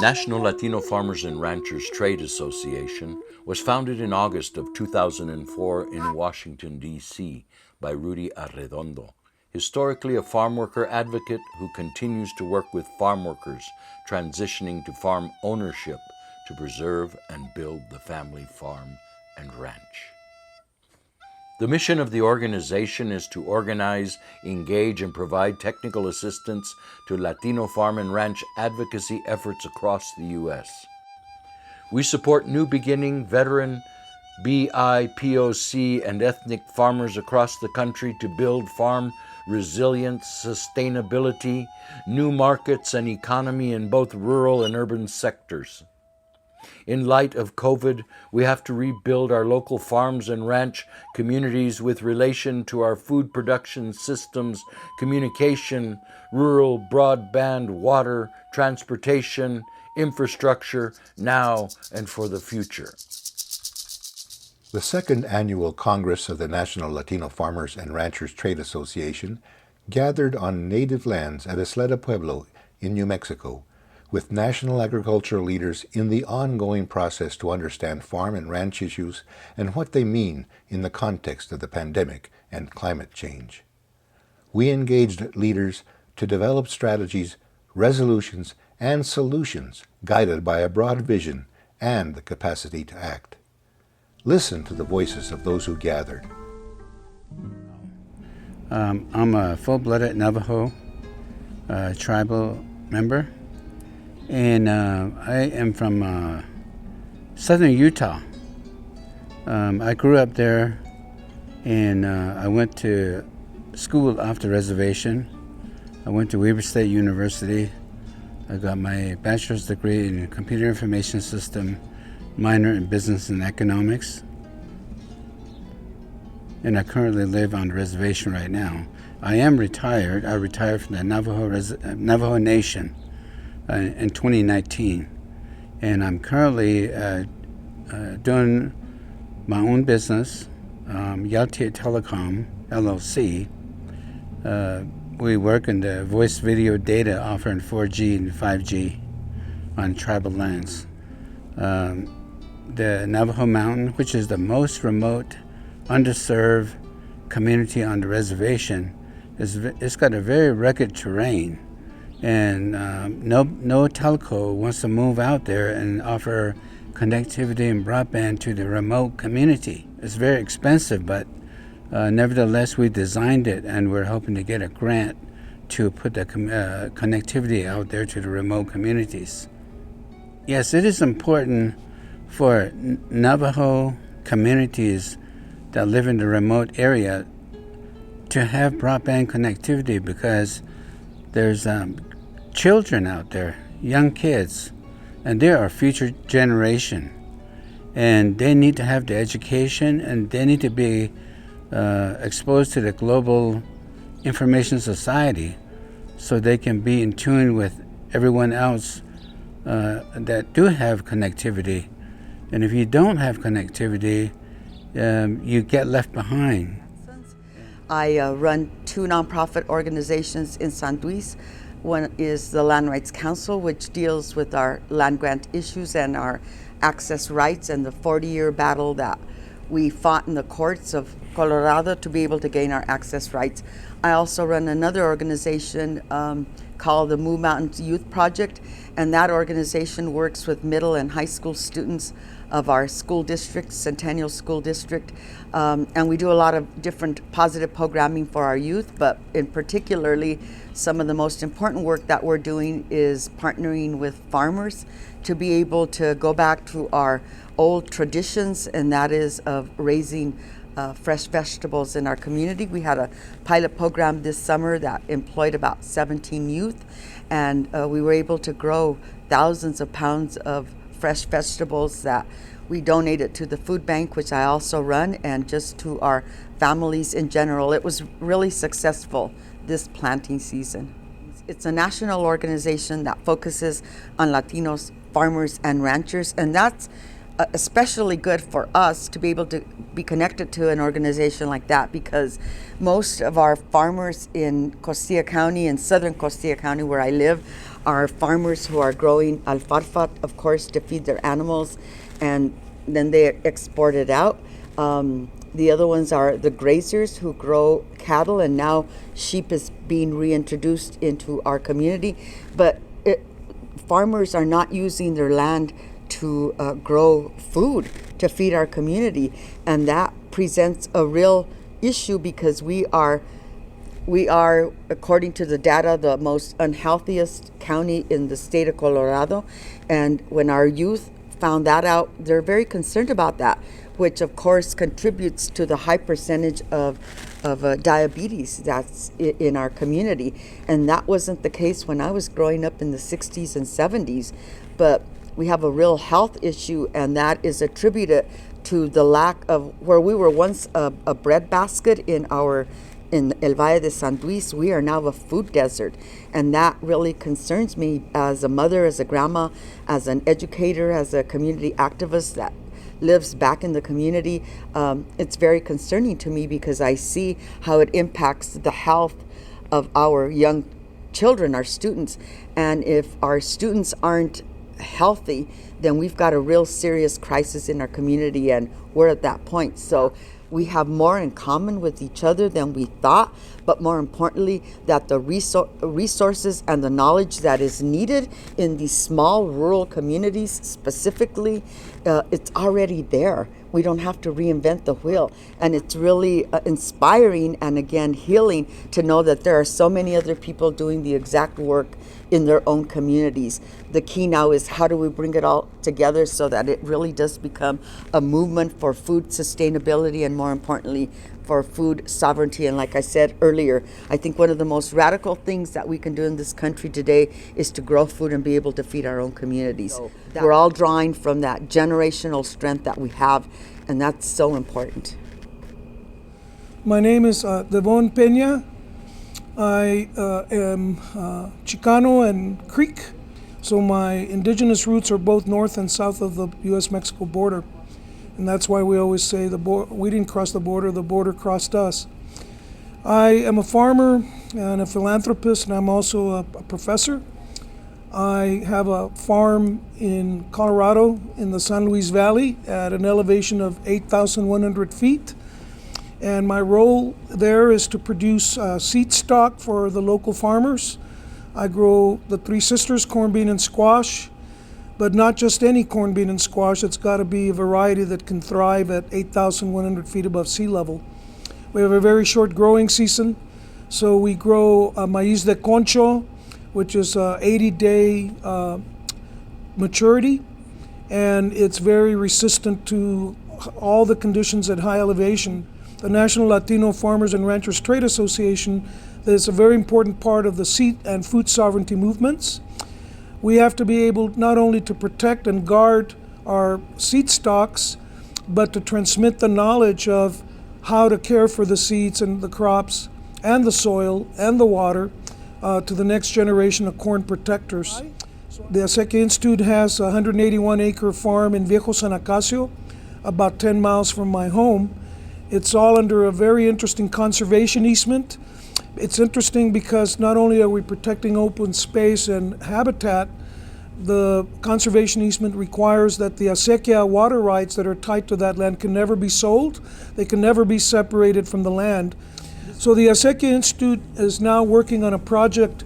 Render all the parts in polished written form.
National Latino Farmers and Ranchers Trade Association was founded in August of 2004 in Washington, D.C. by Rudy Arredondo, historically a farm worker advocate who continues to work with farm workers transitioning to farm ownership to preserve and build the family farm and ranch. The mission of the organization is to organize, engage, and provide technical assistance to Latino farm and ranch advocacy efforts across the U.S. We support new beginning, veteran, BIPOC, and ethnic farmers across the country to build farm resilience, sustainability, new markets, and economy in both rural and urban sectors. In light of COVID, we have to rebuild our local farms and ranch communities with relation to our food production systems, communication, rural broadband, water, transportation, infrastructure, now and for the future. The second annual Congress of the National Latino Farmers and Ranchers Trade Association gathered on native lands at Isleta Pueblo in New Mexico, with national agricultural leaders in the ongoing process to understand farm and ranch issues and what they mean in the context of the pandemic and climate change. We engaged leaders to develop strategies, resolutions, and solutions guided by a broad vision and the capacity to act. Listen to the voices of those who gathered. I'm a full-blooded Navajo tribal member. And I am from southern Utah. I grew up there, and I went to school off the reservation. I went to Weber State University. I got my bachelor's degree in computer information system, minor in business and economics. And I currently live on the reservation right now. I am retired. I retired from the Navajo Nation in 2019, and I'm currently doing my own business, Yaltia Telecom LLC. We work in the voice video data offering 4G and 5G on tribal lands. The Navajo Mountain, which is the most remote, underserved community on the reservation, it's got a very rugged terrain. And no telco wants to move out there and offer connectivity and broadband to the remote community. It's very expensive, but nevertheless, we designed it, and we're hoping to get a grant to put the connectivity out there to the remote communities. Yes, it is important for Navajo communities that live in the remote area to have broadband connectivity, because there's children out there, young kids, and they're our future generation. And they need to have the education, and they need to be exposed to the global information society so they can be in tune with everyone else that do have connectivity. And if you don't have connectivity, you get left behind. I run two nonprofit organizations in San Luis. One is the Land Rights Council, which deals with our land grant issues and our access rights and the 40-year battle that we fought in the courts of Colorado to be able to gain our access rights. I also run another organization called the Moo Mountains Youth Project, and that organization works with middle and high school students of our school district, Centennial School District, and we do a lot of different positive programming for our youth, but in particularly some of the most important work that we're doing is partnering with farmers to be able to go back to our old traditions, and that is of raising fresh vegetables in our community. We had a pilot program this summer that employed about 17 youth, and we were able to grow thousands of pounds of fresh vegetables that we donated to the food bank, which I also run, and just to our families in general. It was really successful this planting season. It's a national organization that focuses on Latinos, farmers, and ranchers, and that's especially good for us to be able to be connected to an organization like that, because most of our farmers in Costilla County and southern Costilla County, where I live, are farmers who are growing alfalfa, of course, to feed their animals, and then they export it out. The other ones are the grazers who grow cattle, and now sheep is being reintroduced into our community. But farmers are not using their land to grow food to feed our community, and that presents a real issue because we are, according to the data, the most unhealthiest county in the state of Colorado. And when our youth found that out, they're very concerned about that, which of course contributes to the high percentage of diabetes that's in our community. And that wasn't the case when I was growing up in the 60s and 70s. But we have a real health issue, and that is attributed to the lack of, where we were once a breadbasket in El Valle de San Luis, we are now a food desert. And that really concerns me as a mother, as a grandma, as an educator, as a community activist that lives back in the community. It's very concerning to me because I see how it impacts the health of our young children, our students. And if our students aren't healthy, then we've got a real serious crisis in our community, and we're at that point. So we have more in common with each other than we thought, but more importantly, that the resources and the knowledge that is needed in these small rural communities specifically, it's already there. We don't have to reinvent the wheel. And it's really inspiring and, again, healing to know that there are so many other people doing the exact work in their own communities. The key now is how do we bring it all together so that it really does become a movement for food sustainability and, more importantly, for food sovereignty. And like I said earlier, I think one of the most radical things that we can do in this country today is to grow food and be able to feed our own communities. We're all drawing from that generational strength that we have, and that's so important. My name is Devon Peña. I am Chicano and Creek, so my indigenous roots are both north and south of the U.S.-Mexico border. And that's why we always say we didn't cross the border crossed us. I am a farmer and a philanthropist, and I'm also a professor. I have a farm in Colorado in the San Luis Valley at an elevation of 8,100 feet. And my role there is to produce seed stock for the local farmers. I grow the Three Sisters corn, bean, and squash, but not just any corn, bean, and squash. It's got to be a variety that can thrive at 8,100 feet above sea level. We have a very short growing season, so we grow maíz de concho, which is 80-day maturity, and it's very resistant to all the conditions at high elevation. The National Latino Farmers and Ranchers Trade Association is a very important part of the seed and food sovereignty movements. We have to be able not only to protect and guard our seed stocks, but to transmit the knowledge of how to care for the seeds and the crops and the soil and the water to the next generation of corn protectors. The Acequia Institute has a 181-acre farm in Viejo San Acacio, about 10 miles from my home. It's all under a very interesting conservation easement. It's interesting because not only are we protecting open space and habitat, the conservation easement requires that the acequia water rights that are tied to that land can never be sold. They can never be separated from the land. So the Acequia Institute is now working on a project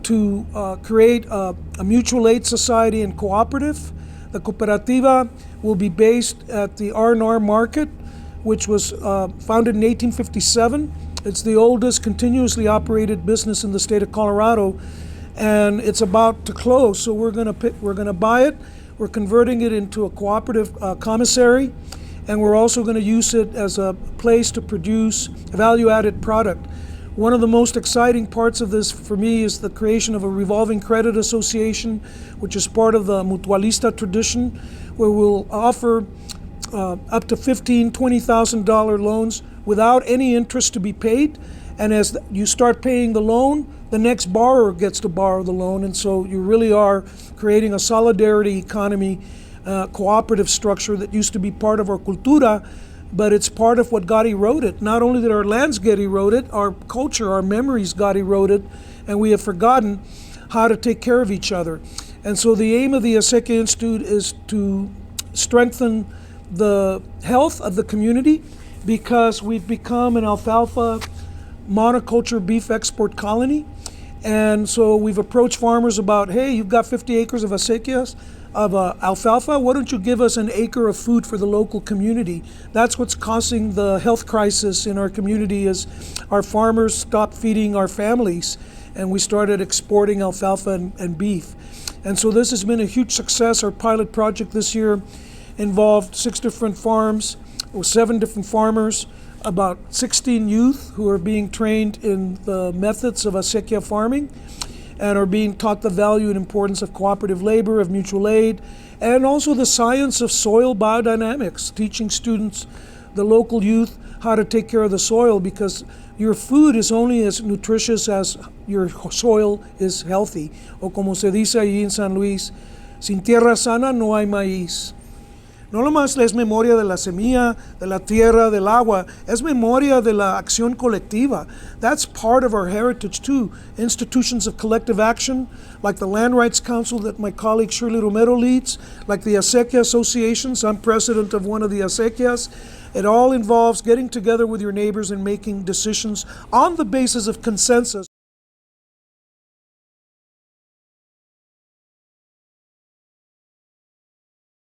to create a mutual aid society and cooperative. The cooperativa will be based at the R&R market, which was founded in 1857. It's the oldest continuously operated business in the state of Colorado, and it's about to close. So we're going to buy it. We're converting it into a cooperative commissary, and we're also going to use it as a place to produce value-added product. One of the most exciting parts of this for me is the creation of a revolving credit association, which is part of the mutualista tradition, where we'll offer up to $15,000, $20,000 loans without any interest to be paid. And as you start paying the loan, the next borrower gets to borrow the loan. And so you really are creating a solidarity economy, cooperative structure that used to be part of our cultura, but it's part of what got eroded. Not only did our lands get eroded, our culture, our memories got eroded, and we have forgotten how to take care of each other. And so the aim of the Acequia Institute is to strengthen the health of the community, because we've become an alfalfa monoculture beef export colony. And so we've approached farmers about, hey, you've got 50 acres of acequias, of alfalfa, why don't you give us an acre of food for the local community? That's what's causing the health crisis in our community, is our farmers stopped feeding our families, and we started exporting alfalfa and beef. And so this has been a huge success. Our pilot project this year involved 6 different farms, with 7 different farmers, about 16 youth who are being trained in the methods of acequia farming, and are being taught the value and importance of cooperative labor, of mutual aid, and also the science of soil biodynamics, teaching students, the local youth, how to take care of the soil, because your food is only as nutritious as your soil is healthy. O como se dice allí en San Luis, sin tierra sana no hay maíz. No nomás es memoria de la semilla, de la tierra, del agua, es memoria de la acción colectiva. That's part of our heritage too. Institutions of collective action, like the Land Rights Council that my colleague Shirley Romero leads, like the Acequia Associations. I'm president of one of the Acequias. It all involves getting together with your neighbors and making decisions on the basis of consensus.